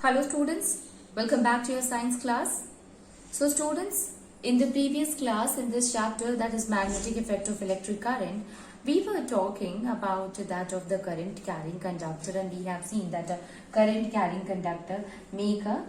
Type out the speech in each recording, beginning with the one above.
Hello students, welcome back to your science class. So students, in the previous class in this chapter, that is magnetic effect of electric current, we were talking about that of the current carrying conductor, and we have seen that a current carrying conductor make a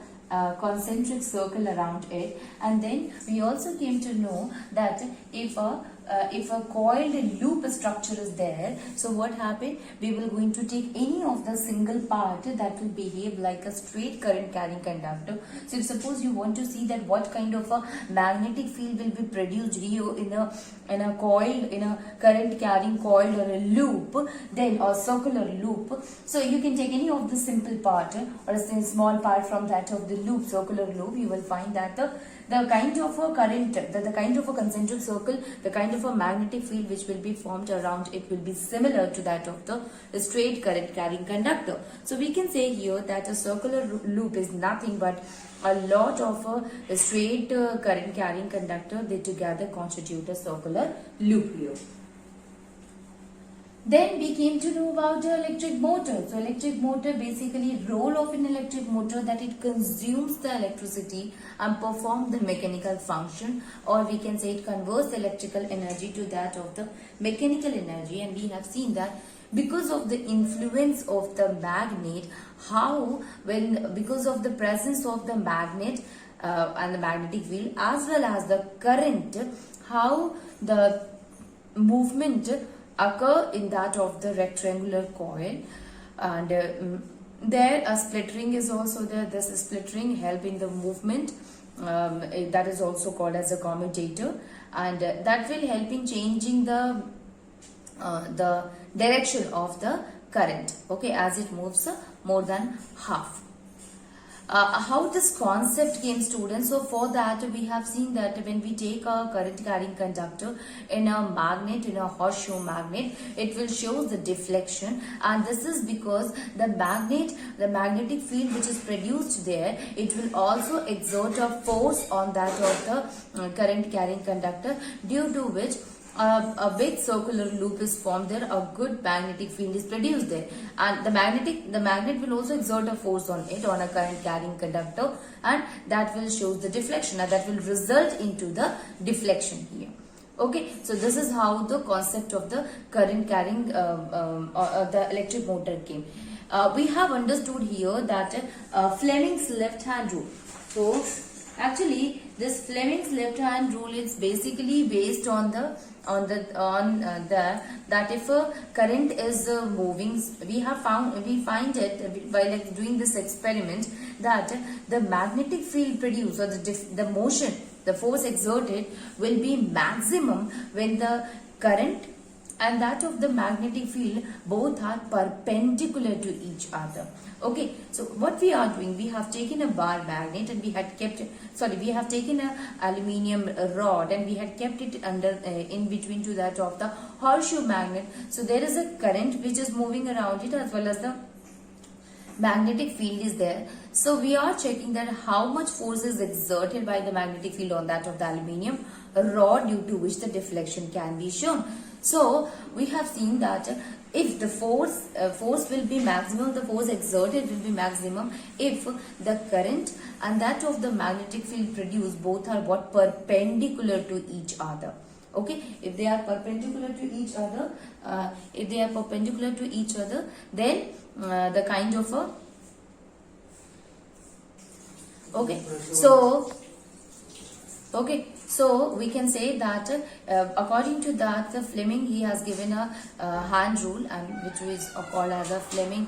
concentric circle around it, and then we also came to know that if a coiled loop structure is there, so what happened, we will going to take any of the single part that will behave like a straight current carrying conductor. So if suppose you want to see that what kind of a magnetic field will be produced here in a coil, in a current carrying coil or a loop, then or circular loop, so you can take any of the simple part or a small part from that of the loop, circular loop. You will find that the kind of a current, the kind of a concentric circle, the kind of a magnetic field which will be formed around it will be similar to that of the straight current carrying conductor. So we can say here that a circular loop is nothing but a lot of a straight current carrying conductor. They together constitute a circular loop here. Then we came to know about the electric motor. So electric motor, basically role of an electric motor, that it consumes the electricity and perform the mechanical function, or we can say it converts the electrical energy to that of the mechanical energy. And we have seen that because of the influence of the magnet, because of the presence of the magnet and the magnetic field as well as the current, how the movement occur in that of the rectangular coil. And there a splittering is also there. This splittering help in the movement, that is also called as a commutator, and that will help in changing the direction of the current, okay, as it moves more than half. How this concept came, students? So for that we have seen that when we take a current carrying conductor in a magnet, in a horseshoe magnet, it will show the deflection, and this is because the magnetic field which is produced there, it will also exert a force on that of the current carrying conductor, due to which a big circular loop is formed there. A good magnetic field is produced there, and the magnet will also exert a force on it, on a current carrying conductor, and that will show the deflection, and that will result into the deflection here. Okay, so this is how the concept of the current carrying the electric motor came. We have understood here that Fleming's left hand rule. So actually this Fleming's left hand rule is basically based on that if a current is moving, we find it by like doing this experiment, that the magnetic field produced, or the motion, the force exerted, will be maximum when the current and that of the magnetic field both are perpendicular to each other. Okay, so what we are doing, we have taken a bar magnet and we have taken a aluminium rod and we had kept it under in between to that of the horseshoe magnet. So there is a current which is moving around it, as well as the magnetic field is there. So we are checking that how much force is exerted by the magnetic field on that of the aluminium rod, due to which the deflection can be shown. So we have seen that if the force will be maximum, the force exerted will be maximum if the current and that of the magnetic field produced both are what, perpendicular to each other. Okay, if they are perpendicular to each other, then the kind of a so we can say that according to that, the Fleming, he has given a hand rule, and which is called as a Fleming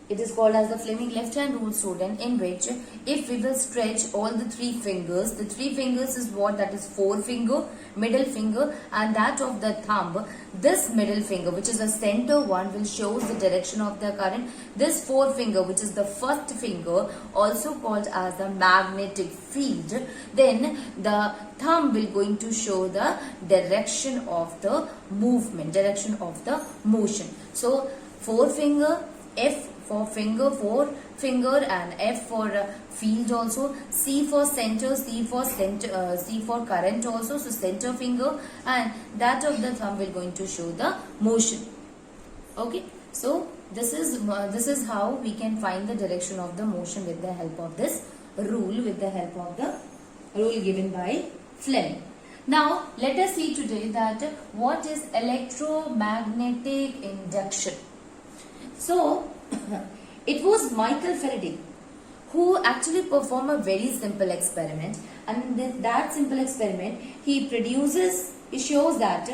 it is called as the Fleming left hand rule, student, in which if we will stretch all the three fingers is what, that is forefinger, middle finger, and that of the thumb. This middle finger, which is the center one, will show the direction of the current. This forefinger, which is the first finger, also called as the magnetic field. Then the thumb will going to show the direction of the movement, direction of the motion. So forefinger, for finger, and F for field also, C for center, C for current also, so center finger, and that of the thumb will going to show the motion. Okay, so this is how we can find the direction of the motion with the help of this rule, with the help of the rule given by Fleming. Now let us see today that what is electromagnetic induction. So it was Michael Faraday who actually performed a very simple experiment, and in that simple experiment he shows that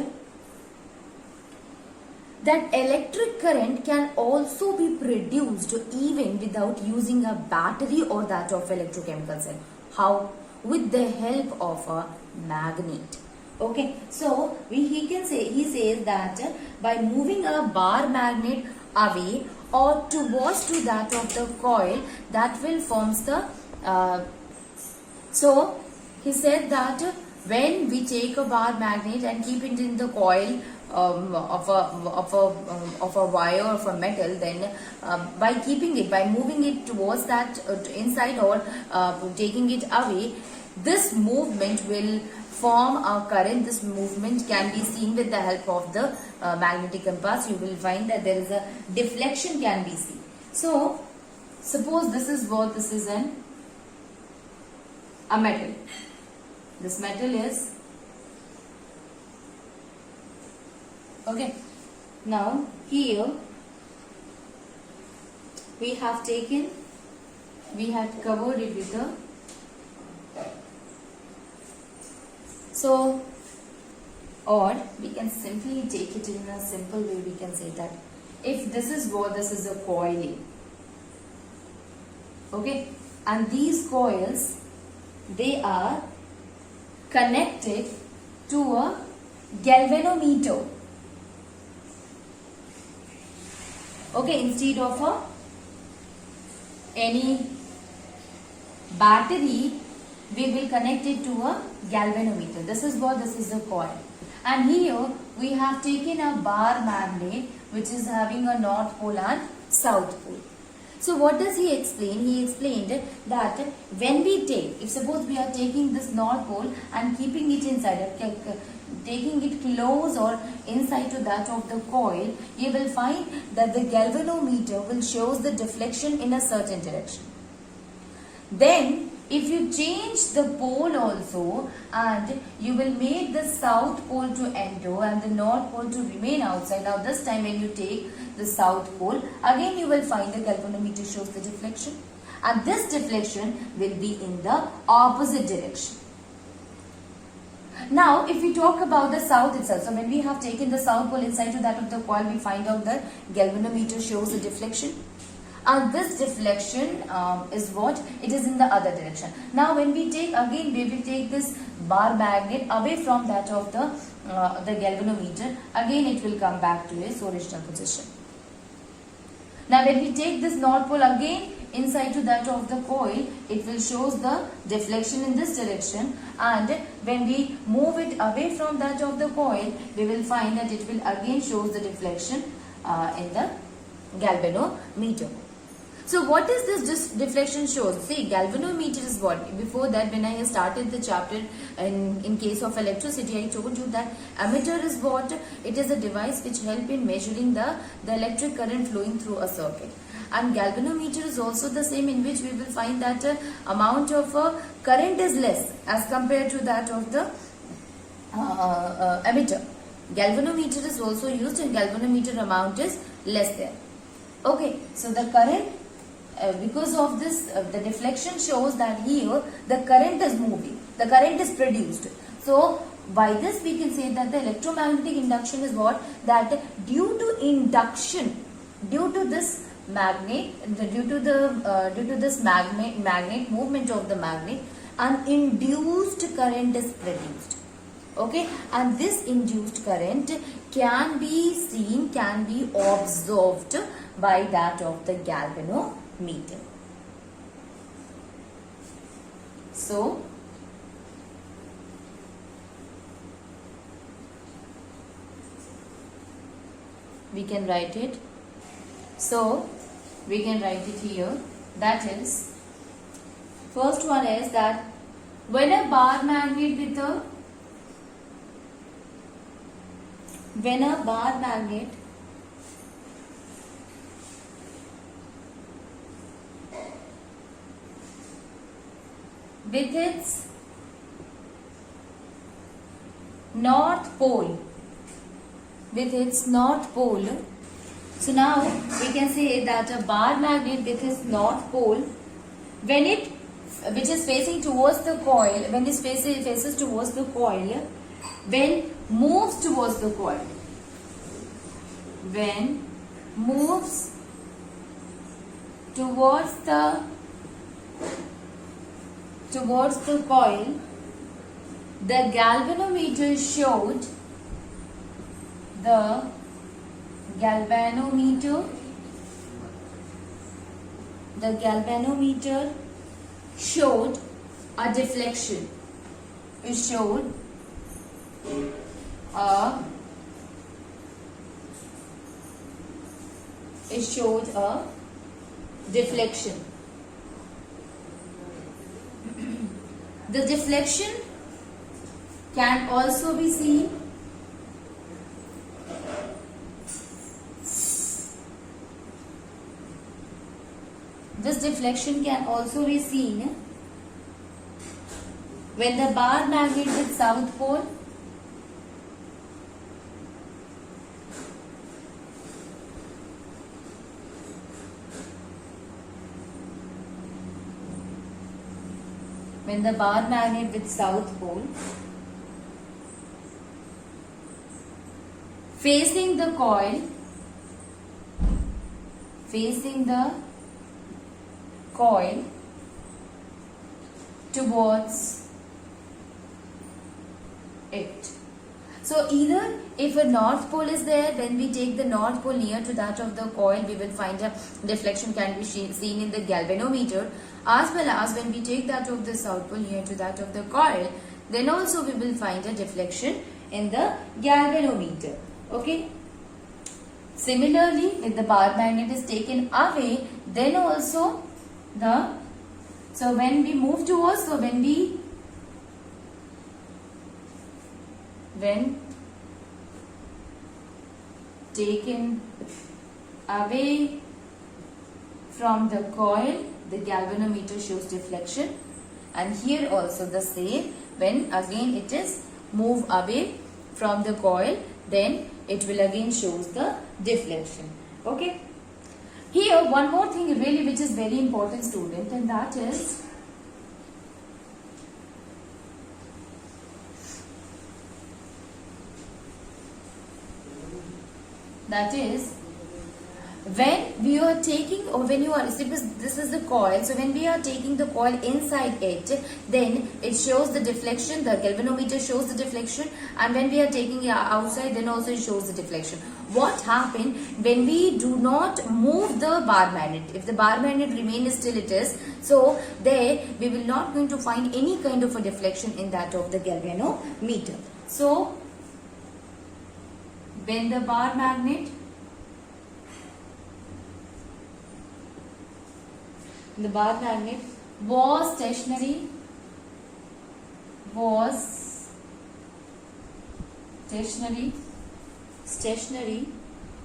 electric current can also be produced even without using a battery or that of electrochemical cell. How? With the help of a magnet. Okay, so he says that by moving a bar magnet away or towards to that of the coil, that will forms the so he said that when we take a bar magnet and keep it in the coil of a wire of a metal, then by moving it towards that inside or taking it away, this movement will form a current. This movement can be seen with the help of the magnetic compass. You will find that there is a deflection can be seen. So suppose this is a metal. This metal is okay. Now here we have covered it with a or we can simply take it in a simple way. We can say that if this is a coil, okay, and these coils, they are connected to a galvanometer. Okay, instead of any battery, we will connect it to a galvanometer. This is a coil. And here we have taken a bar magnet which is having a north pole and south pole. So what does he explain? He explained that when we if suppose we are taking this north pole and keeping it inside, taking it close or inside to that of the coil, you will find that the galvanometer will shows the deflection in a certain direction. Then if you change the pole also, and you will make the south pole to enter and the north pole to remain outside. Now this time when you take the south pole, again you will find the galvanometer shows the deflection, and this deflection will be in the opposite direction. Now if we talk about the south itself, so when we have taken the south pole inside to that of the coil, we find out that galvanometer shows the deflection. And this deflection is what? It is in the other direction. Now when we will take this bar magnet away from that of the galvanometer, again it will come back to its original position. Now when we take this north pole again inside to that of the coil, it will shows the deflection in this direction, and when we move it away from that of the coil, we will find that it will again shows the deflection in the galvanometer. So what is this deflection shows? See, galvanometer is what? Before that, when I started the chapter in case of electricity, I told you that ammeter is what? It is a device which help in measuring the electric current flowing through a circuit. And galvanometer is also the same, in which we will find that amount of current is less as compared to that of the ammeter. Galvanometer is also used, and galvanometer amount is less there. Okay, so the current, because of this, the deflection shows that here the current is moving, the current is produced. So by this we can say that the electromagnetic induction is what? That due to induction, due to this magnet, due to this magnet movement of the magnet, an induced current is produced. Okay, and this induced current can be seen, can be observed by that of the galvanometer. So we can write it. So we can write it here. That is, first one is that when a bar magnet with its north pole, so now we can say that a bar magnet with its north pole, when it, which is facing towards the coil, when it faces towards the coil, when moves towards the coil, when moves towards the coil, the galvanometer showed a deflection. It showed a deflection. The deflection can also be seen when the bar magnet with south pole facing the coil towards it. So either if a north pole is there, when we take the north pole near to that of the coil, we will find a deflection can be seen in the galvanometer, as well as when we take that of the south pole near to that of the coil, then also we will find a deflection in the galvanometer. Okay. Similarly, if the bar magnet is taken away, then also when we move towards, when taken away from the coil, the galvanometer shows deflection, and here also the same, when again it is moved away from the coil, then it will again shows the deflection. Okay. Here one more thing really which is very important, student, and that is when we are taking, or when you are, this is the coil, so when we are taking the coil inside it, then it shows the deflection, the galvanometer shows the deflection, and when we are taking it outside, then also it shows the deflection. What happened when we do not move the bar magnet? If the bar magnet remains still it is, so there we will not going to find any kind of a deflection in that of the galvanometer. So when the bar magnet was stationary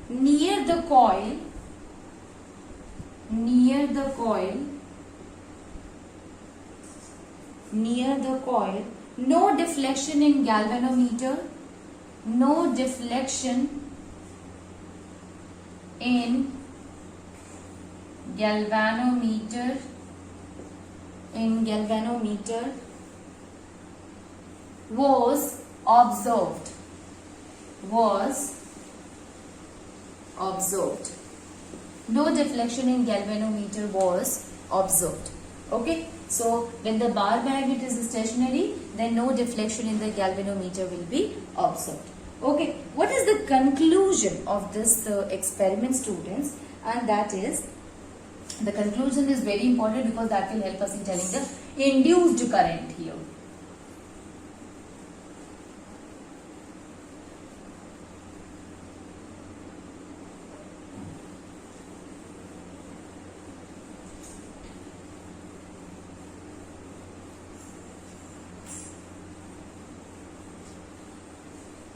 near the coil, no deflection in galvanometer, was observed. No deflection in galvanometer was observed. Okay. So when the bar magnet is stationary, then no deflection in the galvanometer will be observed. Okay. What is the conclusion of this experiment, students? And that is, the conclusion is very important because that will help us in telling the induced current here.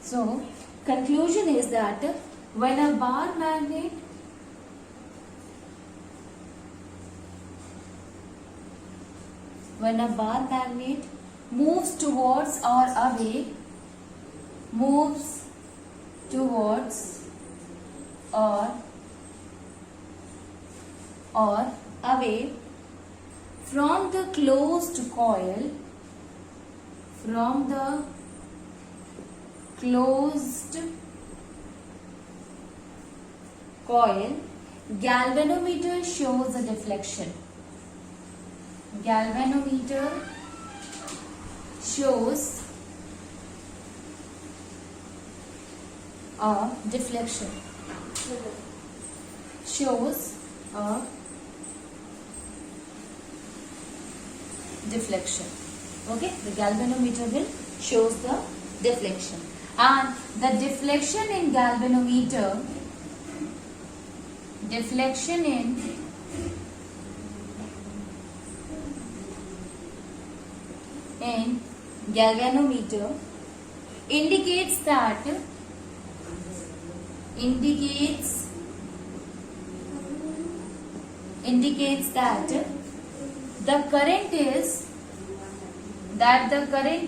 So conclusion is that when a bar magnet moves towards or away, away from the closed coil, galvanometer shows a deflection. Galvanometer shows a deflection. Okay, the galvanometer will shows the deflection, and the deflection in galvanometer, indicates that the current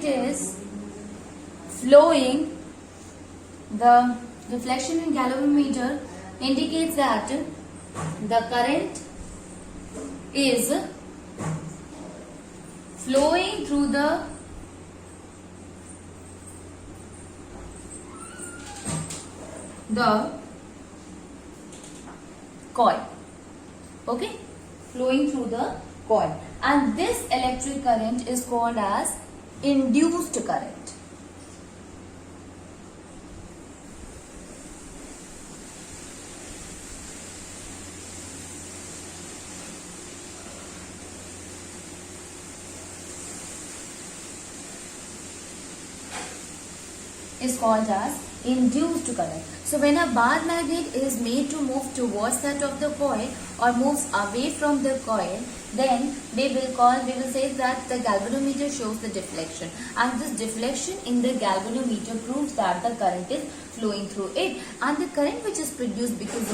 is flowing. The deflection in galvanometer indicates that the current is flowing through the coil. Okay, flowing through the coil, and this electric current is called as induced current. Is called as induced current. So when a bar magnet is made to move towards that of the coil or moves away from the coil, then we will say that the galvanometer shows the deflection, and this deflection in the galvanometer proves that the current is flowing through it, and the current which is produced because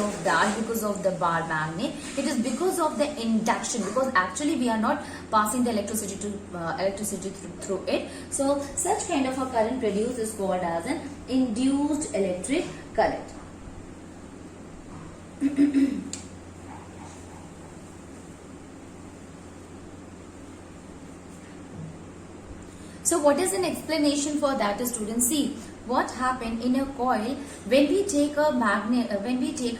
of the bar magnet, it is because of the induction, because actually we are not passing the electricity through it. So such kind of a current produced is called as an induced electric current. So what is an explanation for that, students? See what happened in a coil when we take a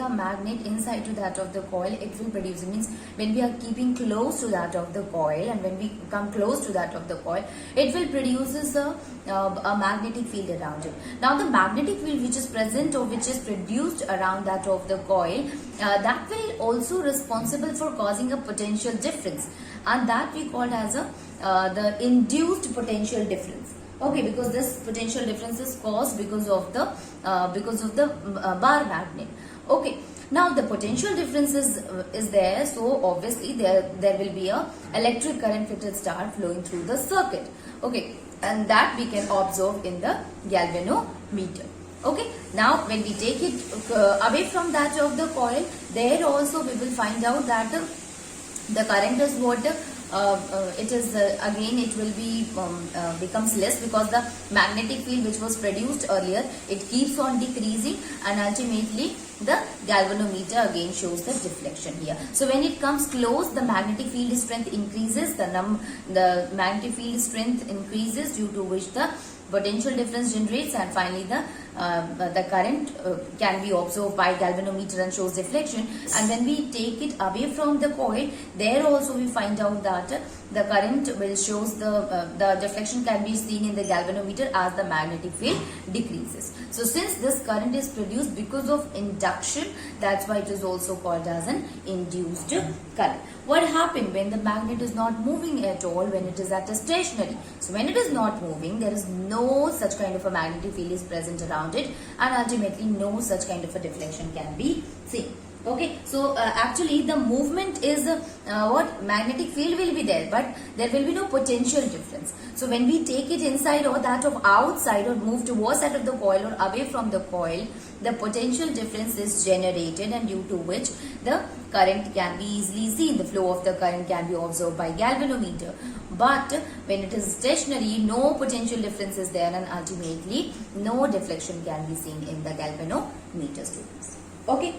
magnet inside to that of the coil, it will produce. It means when we are keeping close to that of the coil, and when we come close to that of the coil, it will produces a magnetic field around it. Now the magnetic field which is present or which is produced around that of the coil, that will also responsible for causing a potential difference, and that we called as the induced potential difference. Okay, because this potential difference is caused because of the bar magnet. Okay, now the potential difference is there, so obviously there will be a electric current which will start flowing through the circuit. Okay, and that we can observe in the galvanometer. Okay, now when we take it away from that of the coil, there also we will find out that the current is what it is again it will be becomes less, because the magnetic field which was produced earlier, it keeps on decreasing, and ultimately the galvanometer again shows the deflection here. So when it comes close, the magnetic field strength increases, the magnetic field strength increases, due to which the potential difference generates, and finally the current can be observed by galvanometer and shows deflection. And when we take it away from the coil, there also we find out that the current will shows the deflection can be seen in the galvanometer as the magnetic field decreases. So since this current is produced because of induction, that's why it is also called as an induced current. What happened when the magnet is not moving at all, when it is at a stationary? So when it is not moving, there is no such kind of a magnetic field is present around it, and ultimately no such kind of a deflection can be seen. Okay, so actually the movement is what magnetic field will be there, but there will be no potential difference. So when we take it inside or that of outside or move towards side of the coil or away from the coil, the potential difference is generated, and due to which the current can be easily seen. The flow of the current can be observed by galvanometer. But when it is stationary, no potential difference is there, and ultimately no deflection can be seen in the galvanometer, students. Okay.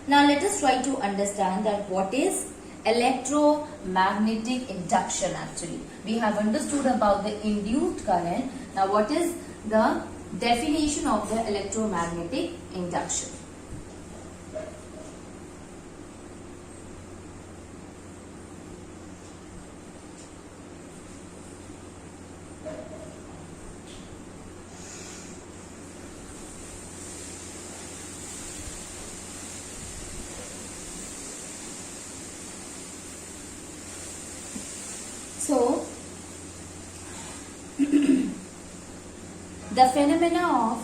Now let us try to understand that what is electromagnetic induction actually. We have understood about the induced current. Now what is the definition of the electromagnetic induction? So, the phenomenon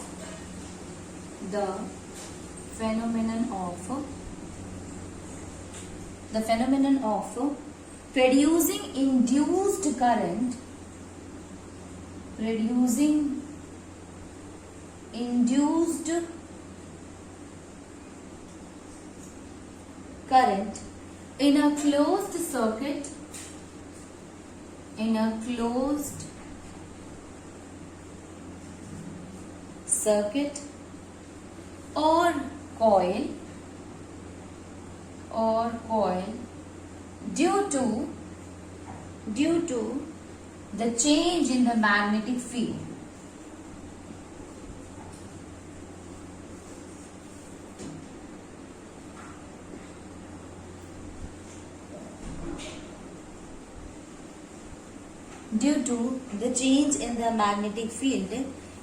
of producing induced current in a closed circuit or coil due to the change in the magnetic field. Due to the change in the magnetic field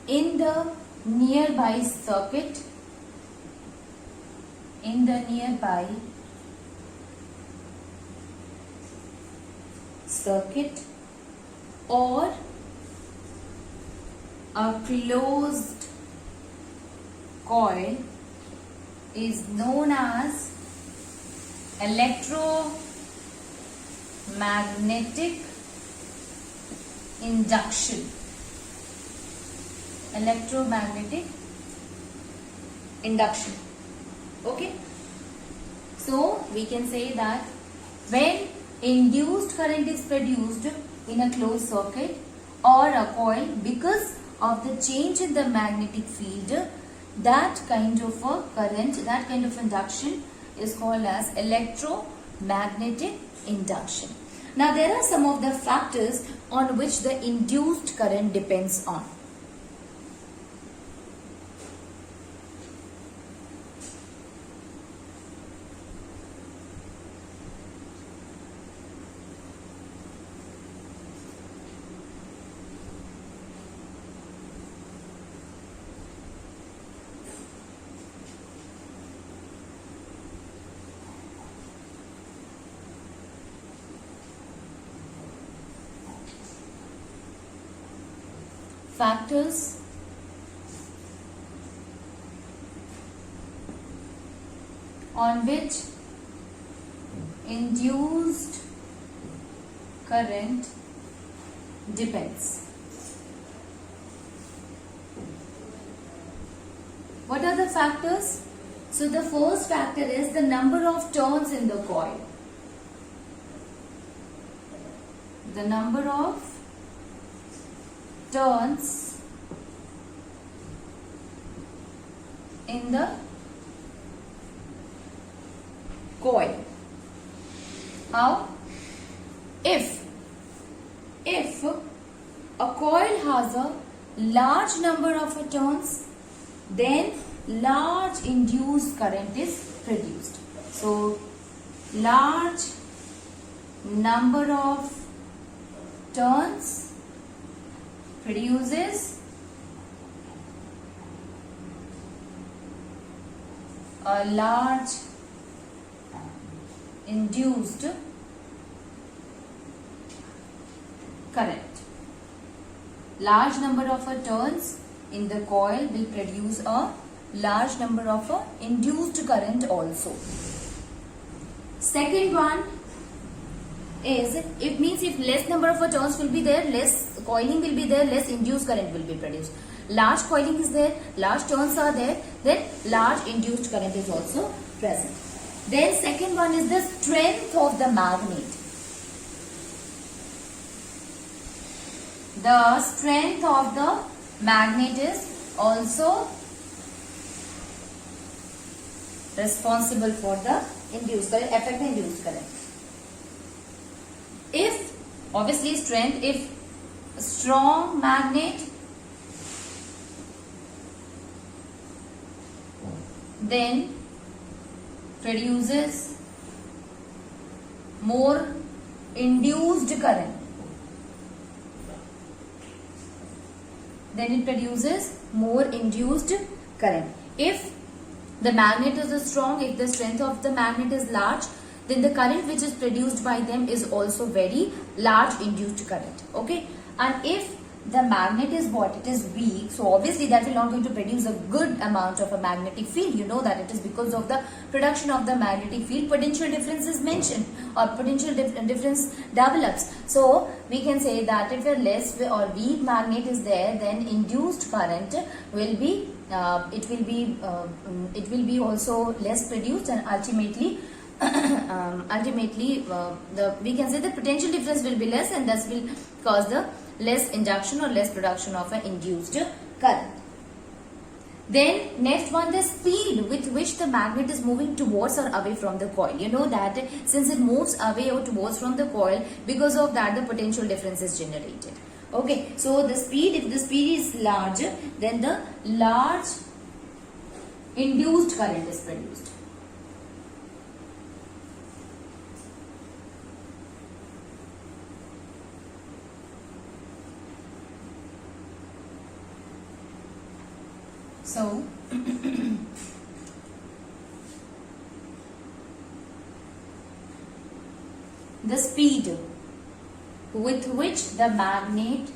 in the nearby circuit, or a closed coil is known as electromagnetic induction. Okay, so we can say that when induced current is produced in a closed circuit or a coil because of the change in the magnetic field, that kind of a current, that kind of induction is called as electromagnetic induction. Now there are some of the factors on which the induced current depends on. Factors on which induced current depends. What are the factors? So the first factor is the number of turns in the coil. The number of turns in the coil. How? If a coil has a large number of turns, then large induced current is produced. So large number of turns produces a large induced current. Large number of turns in the coil will produce a large number of induced current also. Second one is, it means if less number of turns will be there, less coiling will be there, less induced current will be produced. Large coiling is there, large turns are there, then large induced current is also present. Then second one is the strength of the magnet. The strength of the magnet is also responsible for the induced current, affect the induced current. If, obviously strength, if strong magnet, then produces more induced current. Then it produces more induced current. If the magnet is strong, if the strength of the magnet is large, then the current which is produced by them is also very large induced current. Okay, and if the magnet is what, it is weak, so obviously that will not going to produce a good amount of a magnetic field. You know that it is because of the production of the magnetic field, potential difference is mentioned, or potential difference develops. So we can say that if a less or weak magnet is there, then induced current will be it will be also less produced, and ultimately we can say the potential difference will be less, and thus will cause the less induction or less production of an induced current. Then next one, the speed with which the magnet is moving towards or away from the coil. You know that since it moves away or towards from the coil, because of that the potential difference is generated. Okay, so the speed, if the speed is large, then the large induced current is produced. So the speed with which the magnet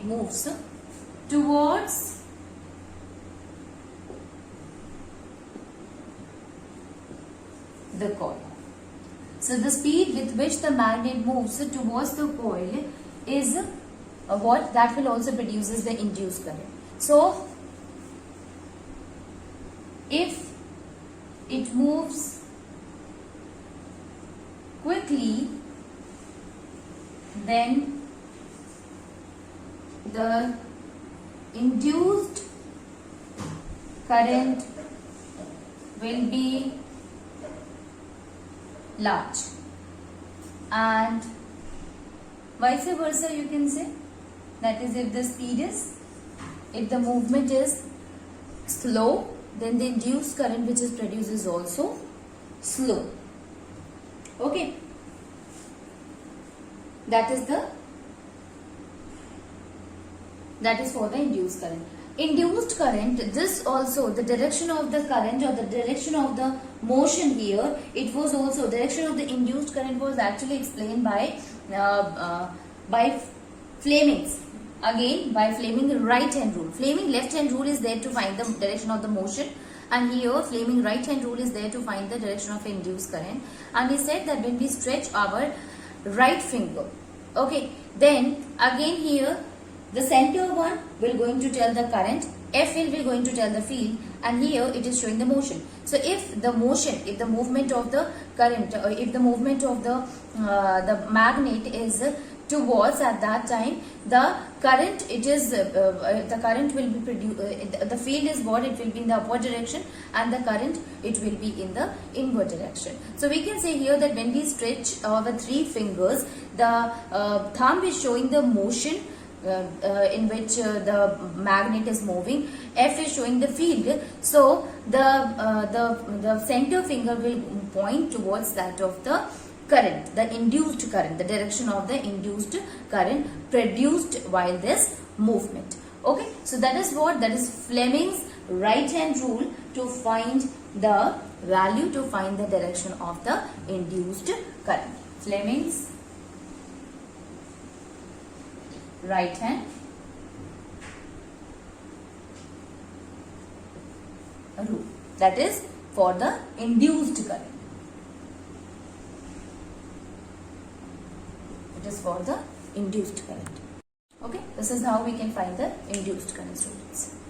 moves, towards the coil. So the speed with which the magnet moves towards the coil is what that will also produces the induced current. So if it moves quickly, then the induced current will be large, and vice versa you can say, that is if the movement is slow, then the induced current which is produced is also slow. Okay, that is for the induced current. Induced current, this also the direction of the current or the direction of the motion here, it was also direction of the induced current was actually explained by Fleming's. Again, by Fleming right hand rule. Fleming left hand rule is there to find the direction of the motion, and here Fleming right hand rule is there to find the direction of induced current. And he said that when we stretch our right finger, okay, then again here the center one will going to tell the current, F will be going to tell the field, and here it is showing the motion. So if the movement of the current, or if the movement of the magnet is towards, at that time the current, it is the current will be produced, the field is what, it will be in the upward direction, and the current, it will be in the inward direction. So we can say here that when we stretch our three fingers, the thumb is showing the motion in which the magnet is moving, F is showing the field. So the center finger will point towards that of the current, the induced current, the direction of the induced current produced while this movement. Okay, so that is Fleming's right hand rule to find the value to find the direction of the induced current. Fleming's right hand rule, that is for the induced current. It is for the induced current. Okay, this is how we can find the induced current, students.